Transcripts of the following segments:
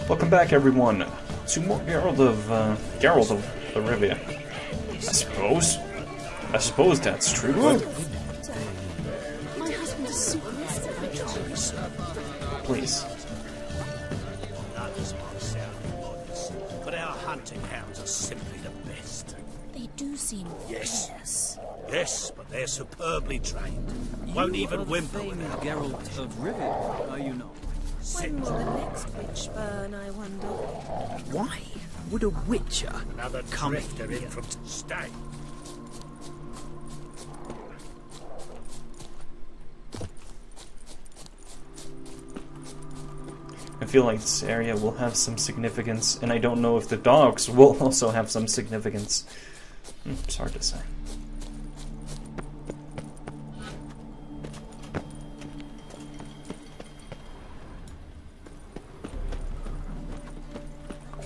Welcome back, everyone, to more Geralt of Rivia. I suppose that's true. My husband is super. Please. But our hunting hounds are simply the best. They do seem Yes. fierce. Yes, but they're superbly trained. Won't even whimper without Geralt of Rivia, are you not? When will the next witch burn, I wonder? Why would a witcher another come drifter in here? from stay. I feel like this area will have some significance, and I don't know if the dogs will also have some significance. It's hard to say.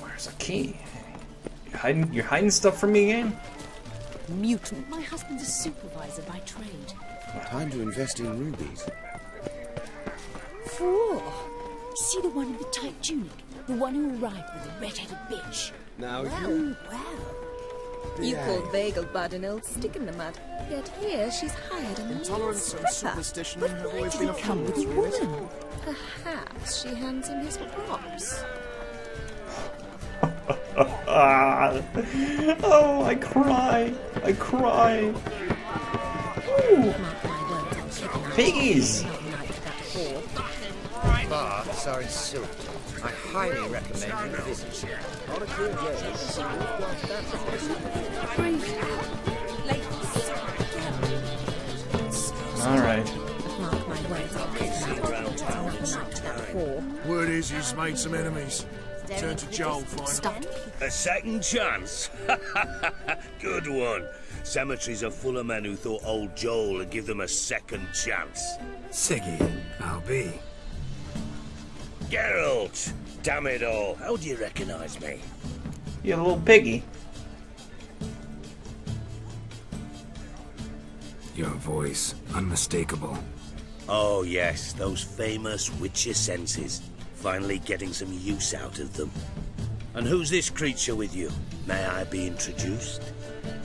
Where's a key? You're hiding stuff from me, game? Mutant. My husband's a supervisor by trade. Time to invest in rubies. Four. See the one in the tight tunic? The one who arrived with the red-headed bitch. Now Well. You call Vagelbud an old stick in the mud. Yet here she's hired a Intolerance and superstition But have why always did been he a come with a force, really. woman? Perhaps she hands him his props. Oh, I cry. I cry. Ooh. Mark my words, I'll kick him out. Piggies. Not like that whore. Baths are in silk. I highly recommend you visit. On a clear day, Alright. Mark my words, I'll kick him out. Not like that whore. Word is he's made some enemies. Turn to Joel, find Stop. A second chance? Good one. Cemeteries are full of men who thought old Joel would give them a second chance. Siggy, I'll be. Geralt! Damn it all. How do you recognise me? You little piggy. Your voice, unmistakable. Oh yes, those famous witcher senses. Finally getting some use out of them. And who's this creature with you? May I be introduced?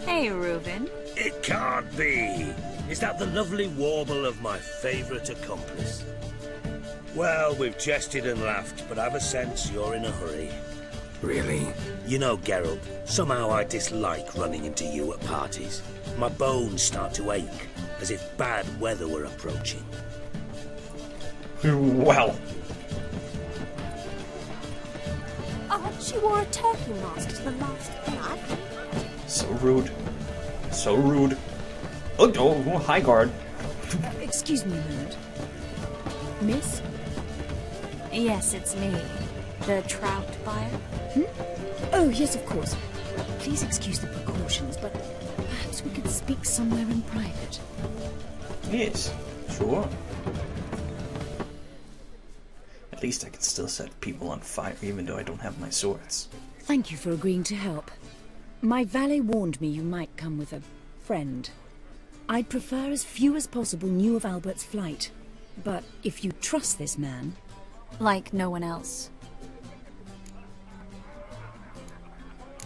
Hey, Reuben. It can't be! Is that the lovely warble of my favourite accomplice? Well, we've jested and laughed, but I've a sense you're in a hurry. Really? You know, Geralt, somehow I dislike running into you at parties. My bones start to ache, as if bad weather were approaching. Well. She wore a turkey mask to the last flag. So rude. So rude. Oh, high guard. Excuse me a minute. Miss? Yes, it's me. The trout buyer? Oh, yes, of course. Please excuse the precautions, but perhaps we could speak somewhere in private. Yes, sure. At least I can still set people on fire even though I don't have my swords. Thank you for agreeing to help. My valet warned me you might come with a friend. I'd prefer as few as possible knew of Albert's flight. But if you trust this man... Like no one else.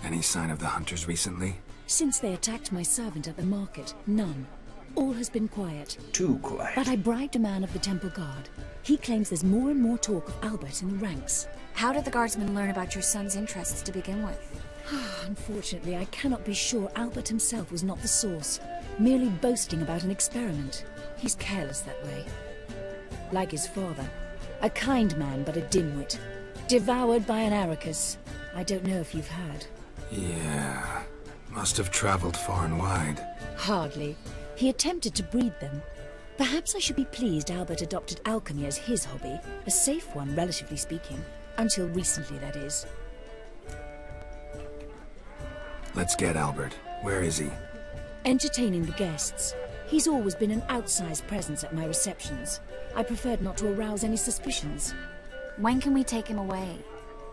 Any sign of the hunters recently? Since they attacked my servant at the market, none. All has been quiet. Too quiet. But I bribed a man of the Temple Guard. He claims there's more and more talk of Albert in the ranks. How did the guardsmen learn about your son's interests to begin with? Unfortunately, I cannot be sure Albert himself was not the source, merely boasting about an experiment. He's careless that way. Like his father. A kind man, but a dimwit. Devoured by an Arrakis. I don't know if you've heard. Yeah. Must have traveled far and wide. Hardly. He attempted to breed them. Perhaps I should be pleased Albert adopted alchemy as his hobby. A safe one, relatively speaking. Until recently, that is. Let's get Albert. Where is he? Entertaining the guests. He's always been an outsized presence at my receptions. I preferred not to arouse any suspicions. When can we take him away?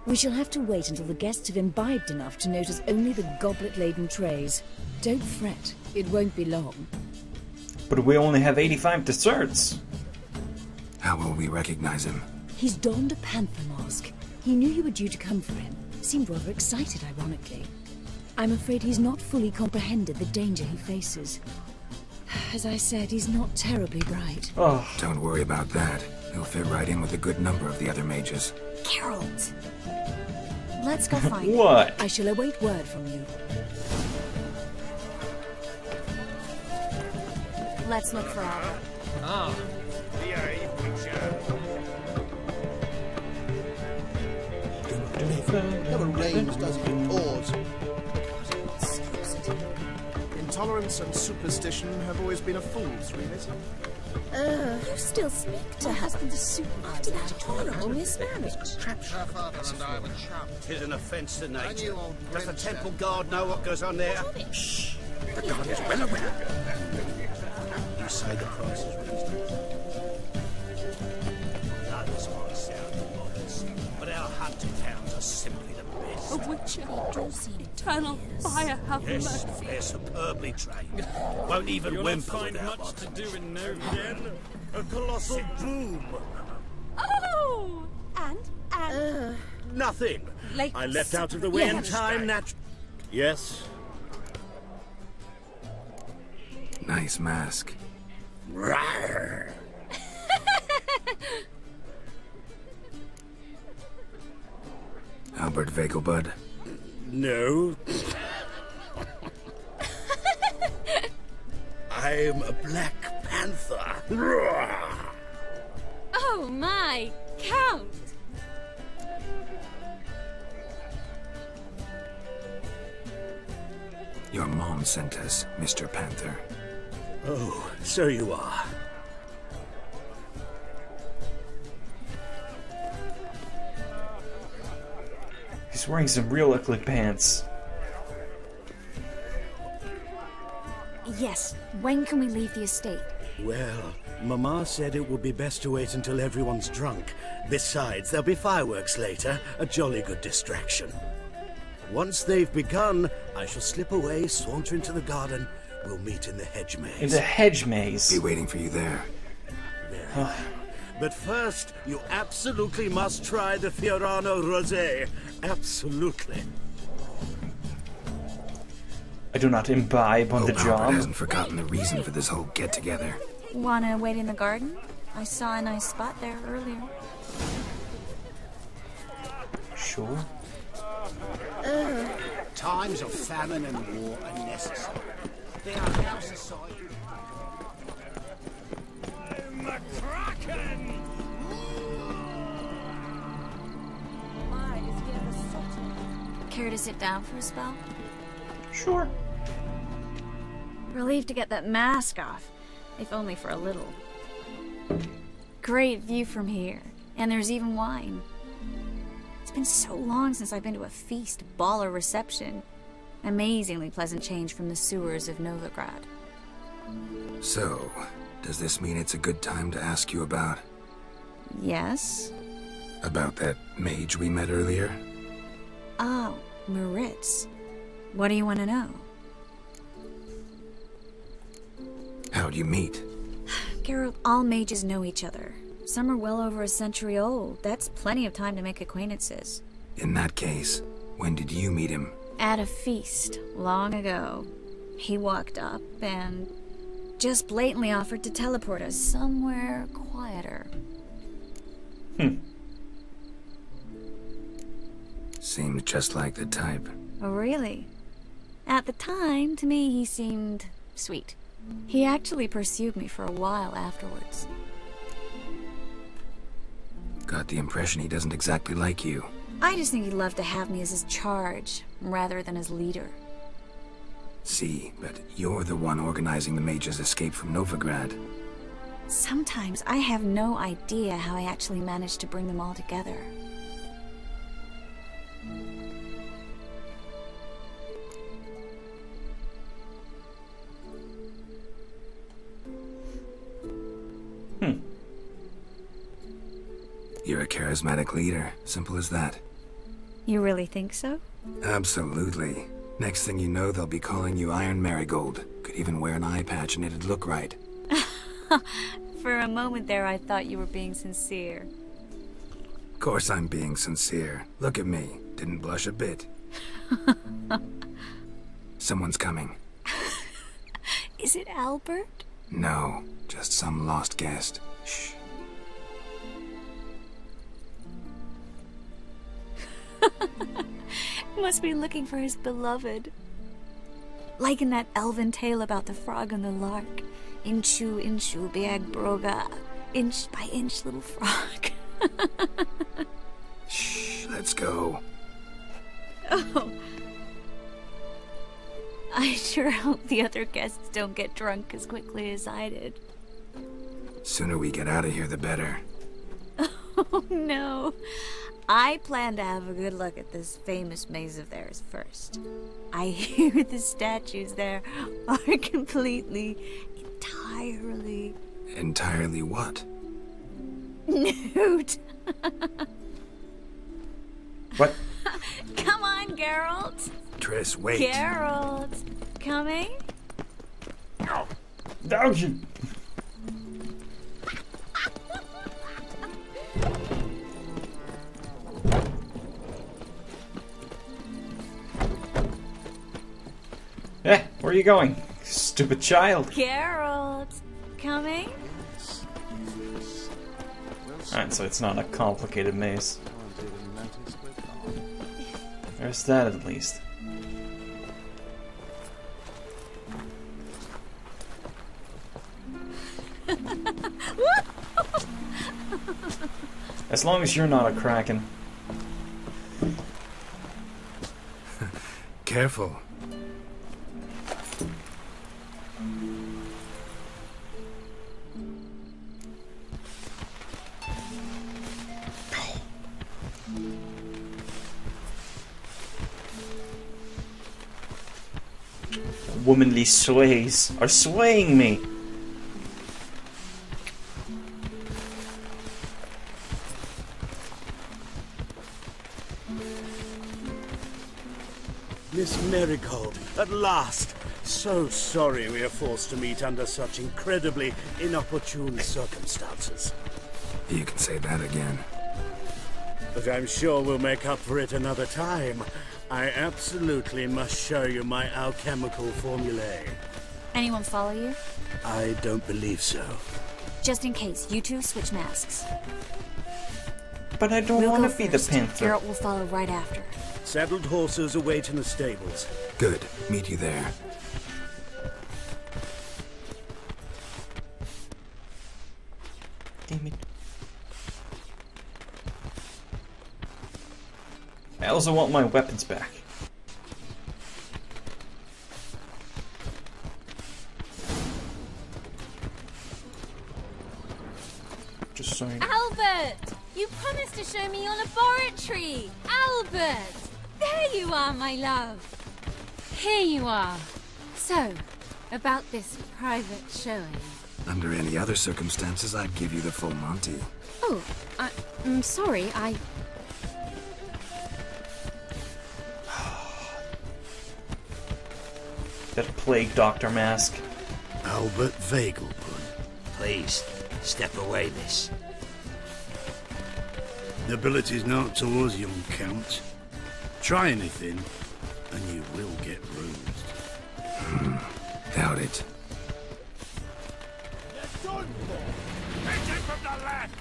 We shall have to wait until the guests have imbibed enough to notice only the goblet-laden trays. Don't fret. It won't be long. But we only have 85 desserts. How will we recognize him? He's donned a panther mask. He knew you were due to come for him. Seemed rather excited, ironically. I'm afraid he's not fully comprehended the danger he faces. As I said, he's not terribly bright. Oh, Don't worry about that. He'll fit right in with a good number of the other mages. Geralt! Let's go find him. what? I shall await word from you. Let's look for Albert. Never rains, does it? Pours. Intolerance and superstition have always been a fool's religion. You still speak to her after that horrible mismarriage. Her father and I were chums. Tis an offence to nature. knew old Does the Grim temple said- guard know what goes on there? Shh! The guard is well aware. You say the price is reasonable. Others might sound modest, but our hunting towns are simply the best. A witcher, eternal fire, have Yes, mercy. they're superbly trained. Won't even whimper find without much one. to do in no Again, a colossal doom. Oh! And Nothing. Late I leapt out of the way in Yes. time. Yes. Nice mask. Rawr. Albert Vegelbud. No. I'm a Black Panther. Rawr. oh my, Count! Your mom sent us, Mr. Panther. Oh, so you are. He's wearing some real ugly pants. Yes, when can we leave the estate? Well, Mama said it would be best to wait until everyone's drunk. Besides, there'll be fireworks later, a jolly good distraction. Once they've begun, I shall slip away, saunter into the garden. We'll meet in the hedge In maze. the hedge maze. Be waiting for you there. But first, you absolutely must try the Fiorano Rosé. Absolutely. I do not imbibe on the Albert job. hasn't forgotten the reason for this whole get-together. Wanna wait in the garden? I saw a nice spot there earlier. Sure. Times of famine and war are necessary. They are now society. Care to sit down for a spell? Sure. Relieved to get that mask off, if only for a little. Great view from here, and there's even wine. It's been so long since I've been to a feast, ball, or reception. Amazingly pleasant change from the sewers of Novigrad. So, does this mean it's a good time to ask you about... Yes? about that mage we met earlier? Oh, Maritz. What do you want to know? How'd you meet? Geralt, all mages know each other. Some are well over a century old. That's plenty of time to make acquaintances. In that case, when did you meet him? At a feast, long ago. He walked up and just blatantly offered to teleport us somewhere quieter. Seemed just like the type. Oh, really? At the time, to me, he seemed sweet. He actually pursued me for a while afterwards. Got the impression he doesn't exactly like you. I just think he'd love to have me as his charge, rather than his leader. See, but you're the one organizing the mage's escape from Novigrad. Sometimes I have no idea how I actually managed to bring them all together. You're a charismatic leader. Simple as that. You really think so? Absolutely. Next thing you know, they'll be calling you Iron Marigold. Could even wear an eye patch and it'd look right. For a moment there, I thought you were being sincere. course I'm being sincere. Look at me. Didn't blush a bit. Someone's coming. Is it Albert? No, just some lost guest. Shh. Must be looking for his beloved. Like in that elven tale about the frog and the lark. Inchu, inchu, biag broga. Inch by inch, little frog. Shh, let's go. Oh. I sure hope the other guests don't get drunk as quickly as I did. Sooner we get out of here, the better. Oh no. I plan to have a good look at this famous maze of theirs first. I hear the statues there are entirely... Entirely what? Nude. What? Come on, Geralt. Triss, wait. Geralt. Coming? Dog you! Eh, where are you going? Stupid child. Geralt. Coming? Alright, so it's not a complicated maze. There's that at least. As long as you're not a kraken. Careful. Womanly sways are swaying me. Miss Marigold, at last! So sorry we are forced to meet under such incredibly inopportune circumstances. You can say that again. But I'm sure we'll make up for it another time. I absolutely must show you my alchemical formulae. Anyone follow you? I don't believe so. Just in case, you two switch masks. But I don't want to be the panther. Geralt will follow right after. Saddled horses await in the stables. Good. Meet you there. Damn it. I also want my weapons back. Just saying. Albert! You promised to show me your laboratory! Albert! There you are, my love! Here you are. So, about this private showing. Under any other circumstances, I'd give you the full Monty. Oh, I'm sorry, That plague doctor mask. Albert Vagelbud. Please, step away, miss. Nobility's not towards young Count. Try anything, and you will get bruised. Doubt it. From the left!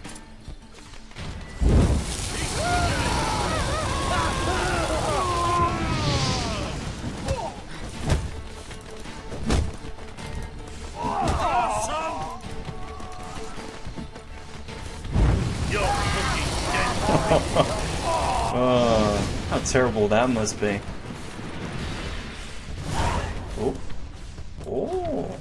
Oh, how terrible that must be. Oh. Oh.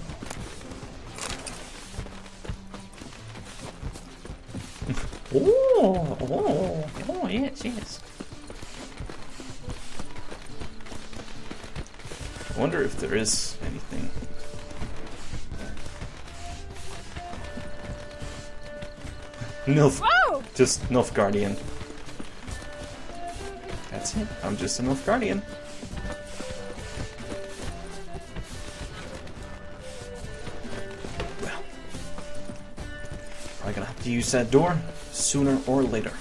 Oh, yes, yes. I wonder if there is anything. Nilf. Whoa! Just Nilfgaardian. That's it. I'm just a Nilfgaardian. Well, probably gonna have to use that door sooner or later.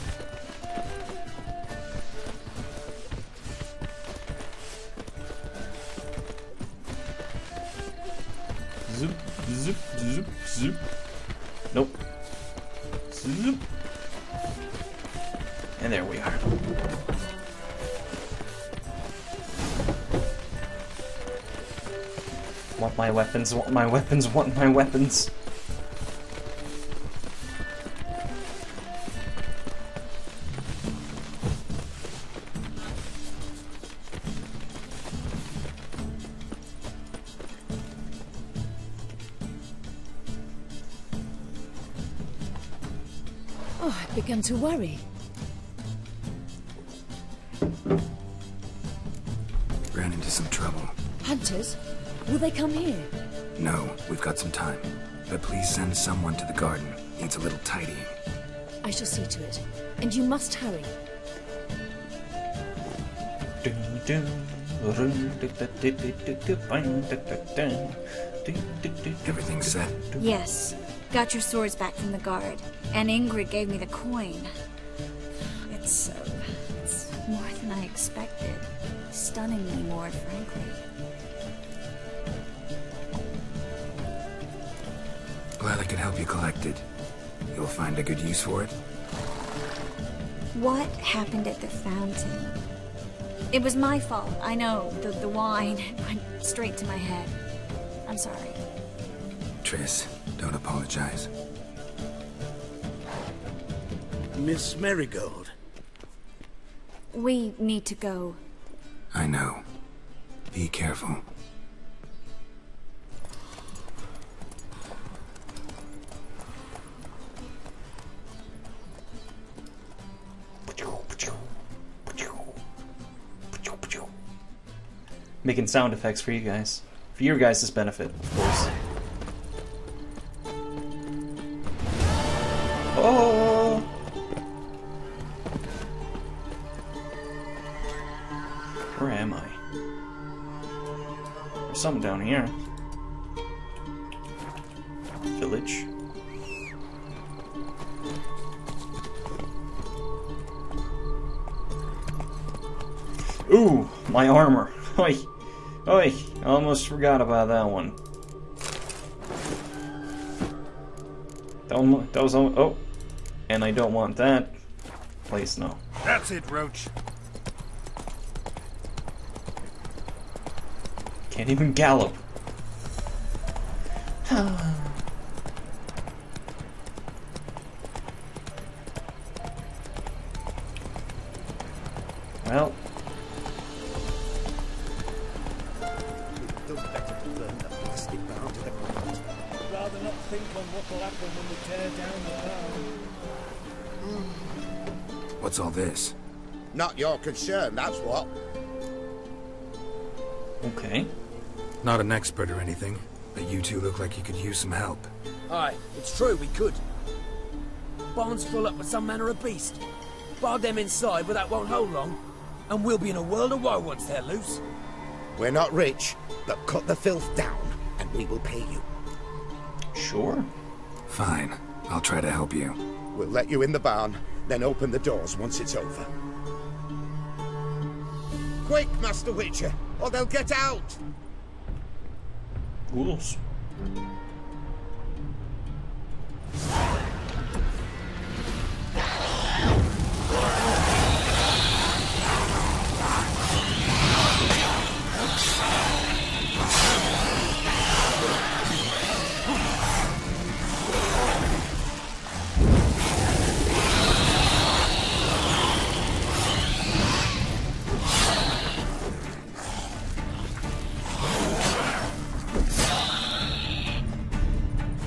Zoop, zoop, zoop. Nope. Zoop. And there we are. Want my weapons, want my weapons, want my weapons. Oh, I've begun to worry. Ran into some trouble. Hunters? Will they come here? No, we've got some time. But please send someone to the garden. Needs a little tidying. I shall see to it. And you must hurry. Everything set? Yes. Got your swords back from the guard. And Ingrid gave me the coin. It's more than I expected. Stunningly more, frankly. Glad I could help you collect it. You'll find a good use for it? What happened at the fountain? It was my fault. I know. The wine went straight to my head. I'm sorry. Triss, don't apologize. Miss Marigold. We need to go. I know. Be careful. Making sound effects for you guys. For your guys' benefit, of course. Oh! Where am I? There's something down here. Village. Ooh, my armor. Oi, oi! I almost forgot about that one. That was oh, and I don't want that. Please no. That's it, Roach. Can't even gallop. Well. Rather not think on what will happen when we tear down the barn. What's all this? Not your concern, that's what. Okay. Not an expert or anything, but you two look like you could use some help. Aye, it's true, we could. Barn's full up with some manner of beast. Bar them inside, but that won't hold long. And we'll be in a world of woe once they're loose. We're not rich, but cut the filth down, and we will pay you. Sure. Fine. I'll try to help you. We'll let you in the barn, then open the doors once it's over. Quick, Master Witcher, or they'll get out! Ghouls.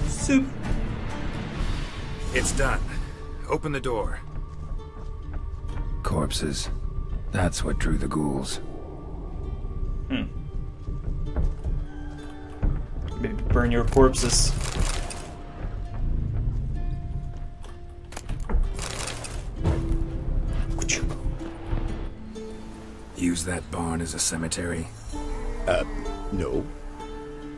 Soup. It's done. Open the door. Corpses. That's what drew the ghouls. Maybe burn your corpses. Use that barn as a cemetery? No.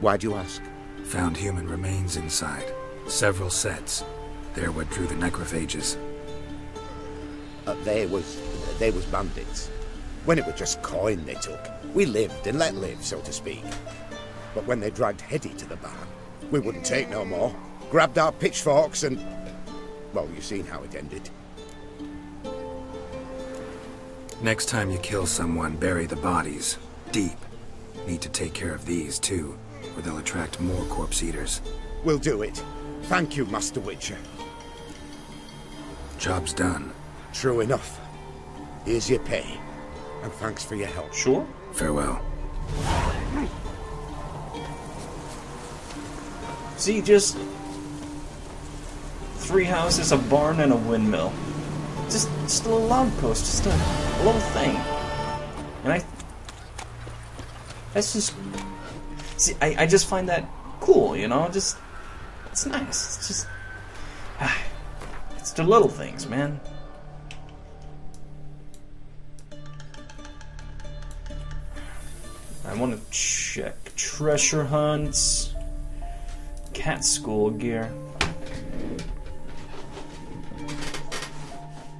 Why'd you ask? Found human remains inside. Several sets. They're what drew the necrophages. They was bandits. When it was just coin they took, we lived and let live, so to speak. But when they dragged Hetty to the barn, We wouldn't take no more. Grabbed our pitchforks and... well, you've seen how it ended. Next time you kill someone, bury the bodies. Deep. Need to take care of these, too, or they'll attract more corpse eaters. We'll do it. Thank you, Master Witcher. Job's done. True enough. Here's your pay. And thanks for your help. Sure. Farewell. See, just 3 houses, a barn, and a windmill. Just a little outpost, just a little thing. And that's just... see, I just find that cool, you know? Just... it's nice. It's just... it's the little things, man. I want to check treasure hunts, cat school gear.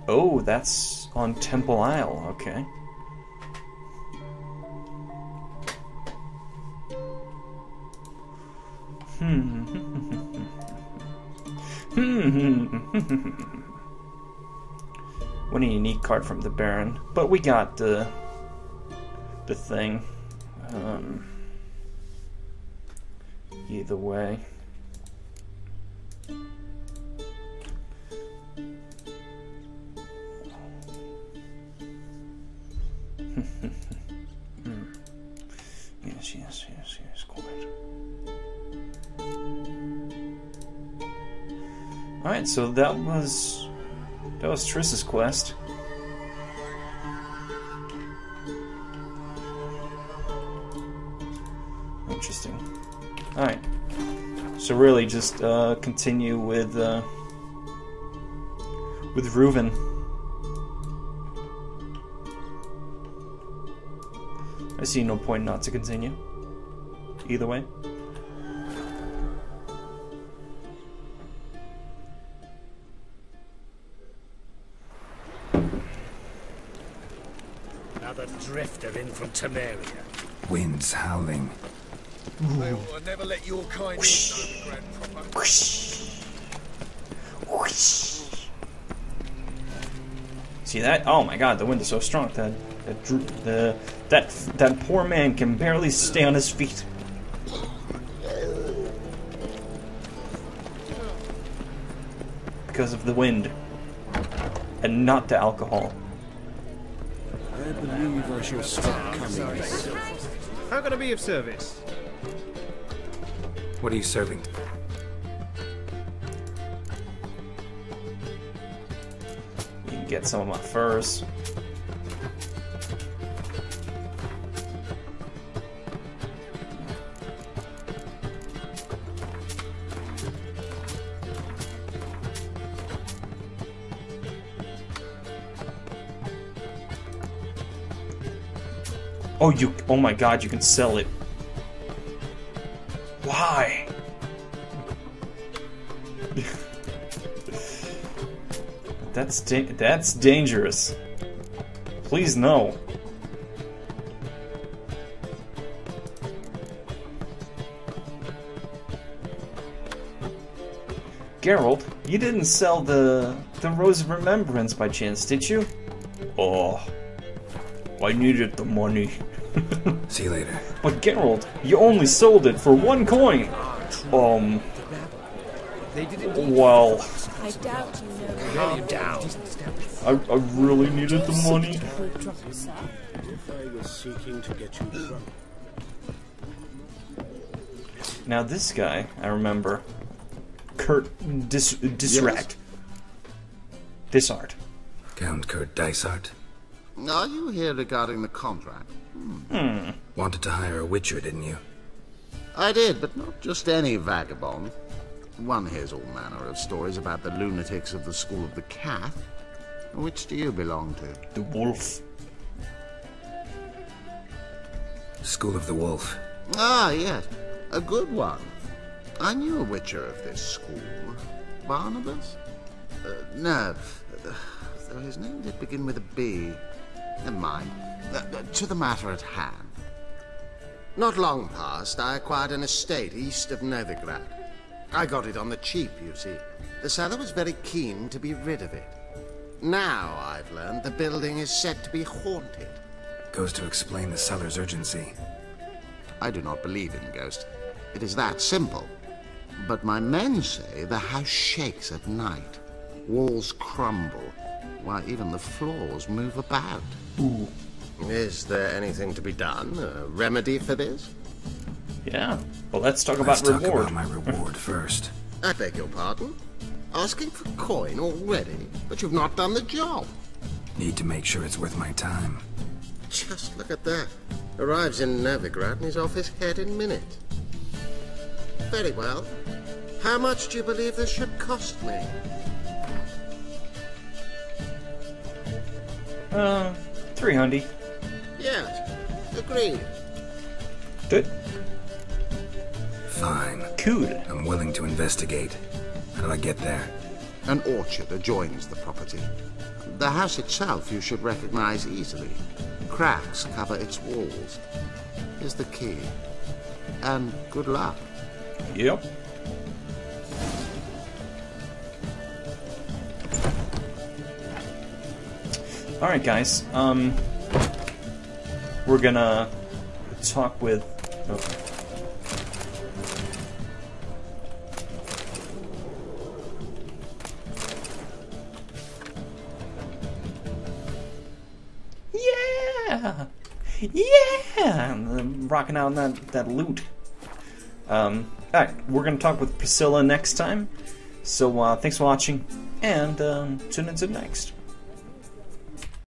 Oh, that's on Temple Isle, okay. What a unique card from the Baron, but we got the thing. Either way. Yes, quite. Alright, so that was Triss's quest. Interesting. Alright. So really just continue with Reuven. I see no point not to continue. Either way. Another drifter in from Temeria. Winds howling. They will never let your kind of Grand proper. See that? Oh my god, the wind is so strong that poor man can barely stay on his feet. Because of the wind. And not the alcohol. I believe I shall stop coming. How can I be of service? What are you serving? You can get some of my furs. Oh my god, you can sell it. Why? That's dangerous. Please no. Geralt, you didn't sell the Rose of Remembrance by chance, did you? Oh, I needed the money. See you later. But Geralt, you only sold it for 1 coin. Well, I doubt you know. Calm down. I really needed the money. If I was seeking to get you drunk. Now this guy, I remember. Kurt Disract. Dysart. Count Kurt Dysart. Are you here regarding the contract? Wanted to hire a witcher, didn't you? I did, but not just any vagabond. One hears all manner of stories about the lunatics of the School of the Cat. Which do you belong to? The Wolf. School of the Wolf. Ah, yes. A good one. I knew a witcher of this school. Barnabas? No. Though his name did begin with a B. Never mind. To the matter at hand. Not long past, I acquired an estate east of Novigrad. I got it on the cheap, you see. The seller was very keen to be rid of it. Now, I've learned the building is said to be haunted. Goes to explain the seller's urgency. I do not believe in ghosts. It is that simple. But my men say the house shakes at night. Walls crumble, while even the floors move about. Ooh. Is there anything to be done? A remedy for this? Yeah. Well, let's talk about reward. Let's talk about my reward first. I beg your pardon? Asking for coin already, but you've not done the job. Need to make sure it's worth my time. Just look at that. Arrives in Novigrad and is off his head in minutes. Very well. How much do you believe this should cost me? 300. Yes. Agreed. Good. Fine. Good. I'm willing to investigate. How do I get there? An orchard adjoins the property. The house itself you should recognize easily. Cracks cover its walls. Here's the key. And good luck. Yep. Alright guys, we're gonna talk with... Okay. Yeah! Yeah! I'm rocking out that loot. Alright, we're gonna talk with Priscilla next time. So, thanks for watching, and tune into the next.